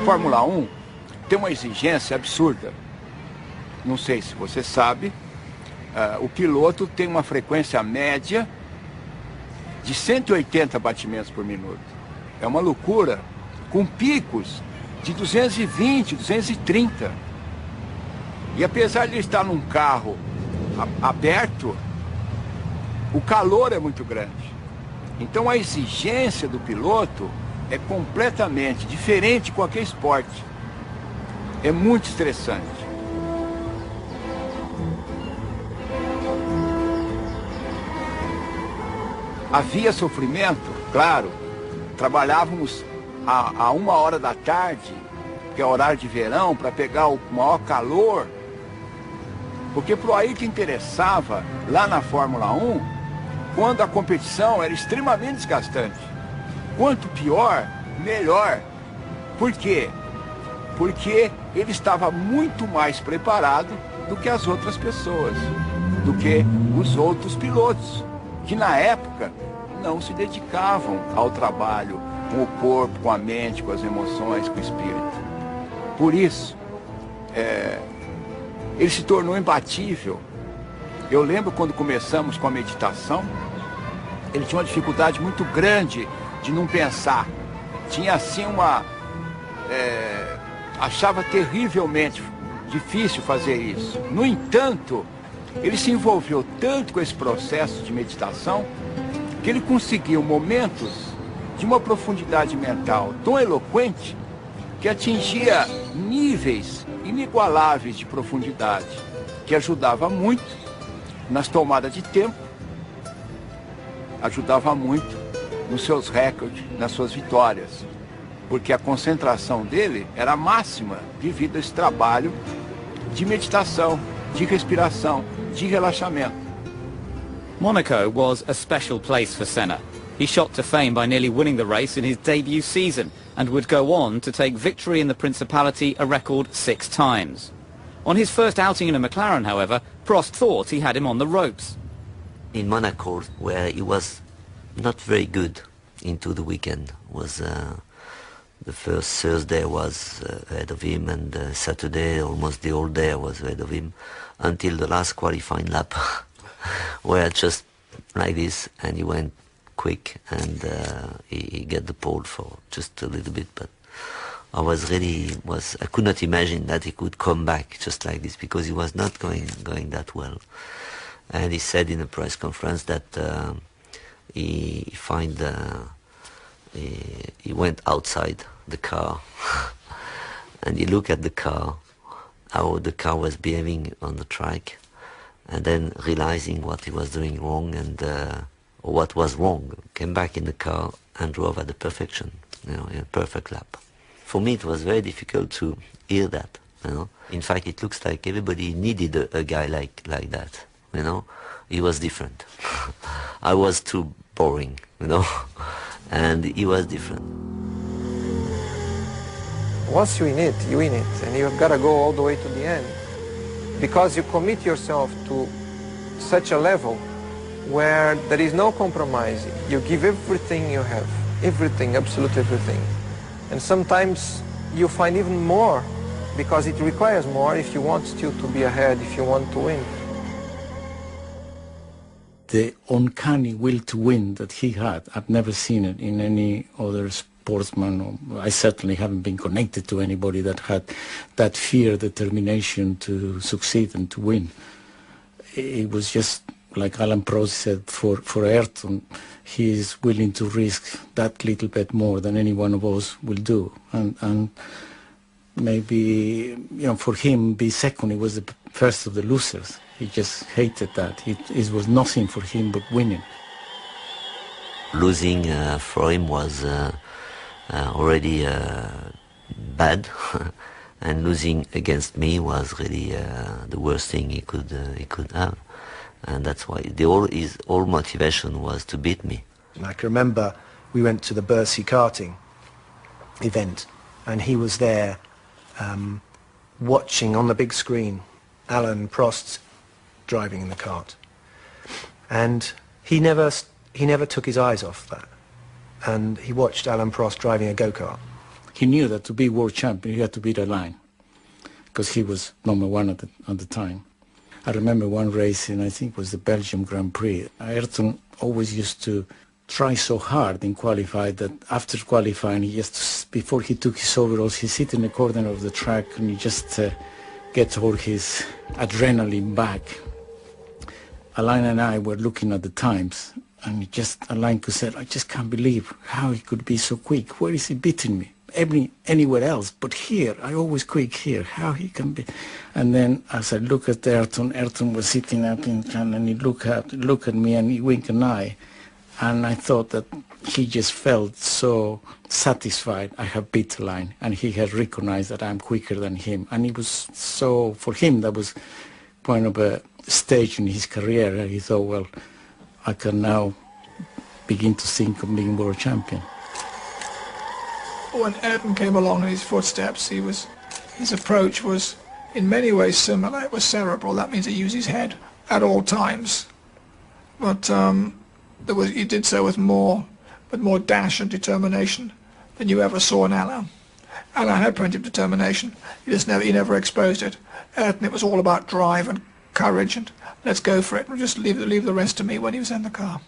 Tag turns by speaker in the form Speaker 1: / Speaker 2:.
Speaker 1: Fórmula 1 tem uma exigência absurda. Não sei se você sabe, o piloto tem uma frequência média de 180 batimentos por minuto. É uma loucura, com picos de 220, 230. E apesar de ele estar num carro aberto, o calor é muito grande. Então a exigência do piloto é completamente diferente de qualquer esporte. É muito estressante. Havia sofrimento, claro. Trabalhávamos a 1h da tarde, que é horário de verão, para pegar o maior calor. Porque pro Ayrton interessava, lá na Fórmula 1, quando a competição era extremamente desgastante. Quanto pior, melhor. Por quê? Porque ele estava muito mais preparado do que as outras pessoas, do que os outros pilotos, que na época não se dedicavam ao trabalho com o corpo, com a mente, com as emoções, com o espírito. Por isso, ele se tornou imbatível. Eu lembro quando começamos com a meditação, ele tinha uma dificuldade muito grande de não pensar. Tinha assim achava terrivelmente difícil fazer isso. No entanto, ele se envolveu tanto com esse processo de meditação que ele conseguiu momentos de uma profundidade mental tão eloquente que atingia níveis inigualáveis de profundidade, que ajudava muito nas tomadas de tempo, ajudava muito nos seus recordes, nas suas vitórias, porque a concentração dele era máxima devido a esse trabalho de meditação, de respiração, de relaxamento.
Speaker 2: Monaco was a special place for Senna. He shot to fame by nearly winning the race in his debut season and would go on to take victory in the Principality a record 6 times. On his first outing in a McLaren, however, Prost thought he had him on the ropes.
Speaker 3: In Monaco, where he was not very good into the weekend, was the first Thursday was ahead of him, and Saturday almost the whole day was ahead of him, until the last qualifying lap, where just like this, and he went quick, and he got the pole for just a little bit, but I could not imagine that he could come back just like this, because he was not going that well. And he said in a press conference that he went outside the car and he looked at the car, how the car was behaving on the track, and then realizing what he was doing wrong and or what was wrong, came back in the car and drove at the perfection, in a perfect lap. For me, it was very difficult to hear that. In fact, it looks like everybody needed a guy like that. He was different. I was too boring, and he was different.
Speaker 4: Once you in it, and you've got to go all the way to the end, because you commit yourself to such a level where there is no compromising. You give everything you have, everything, absolutely everything. And sometimes you find even more, because it requires more if you want still to be ahead, if you want to win.
Speaker 5: The uncanny will to win that he had, I've never seen it in any other sportsman. I certainly haven't been connected to anybody that had that fear, determination to succeed and to win. It was just like Alan Prost said, for Ayrton, he is willing to risk that little bit more than any one of us will do. And maybe, for him, be second, he was the first of the losers. He just hated that. It was nothing for him but winning.
Speaker 3: Losing for him was already bad, and losing against me was really the worst thing he could have. And that's why his whole motivation was to beat me.
Speaker 6: I can remember we went to the Bercy karting event, and he was there watching on the big screen Alan Prost driving in the kart, and he never took his eyes off that, and he watched Alan Prost driving a go-kart.
Speaker 5: he knew that to be world champion, you had to beat Alain, because he was #1 at the time. I remember one race, and I think it was the Belgium Grand Prix. Ayrton always used to try so hard in qualify that after qualifying, he just, before he took his overalls, he sit in the corner of the track and he just gets all his adrenaline back. Alain and I were looking at the times, and Alain could say, I just can't believe how he could be so quick. Where is he beating me? Anywhere else, but here, I always quick here. How he can be? And then as I look at Ayrton was sitting up in front, and he looked at me and he winked an eye. And I thought that he just felt so satisfied I have beat Alain, and he had recognized that I'm quicker than him. And it was so, for him, that was kind of a stage in his career, and he thought, well, I can now begin to think of being world champion.
Speaker 7: When Ayrton came along in his footsteps, his approach was in many ways similar. It was cerebral. That means he used his head at all times. But he did so with more dash and determination than you ever saw in Alain. Alain had plenty of determination. He never exposed it. Ayrton, it was all about drive and courage and let's go for it. We'll just leave the rest to me when he was in the car.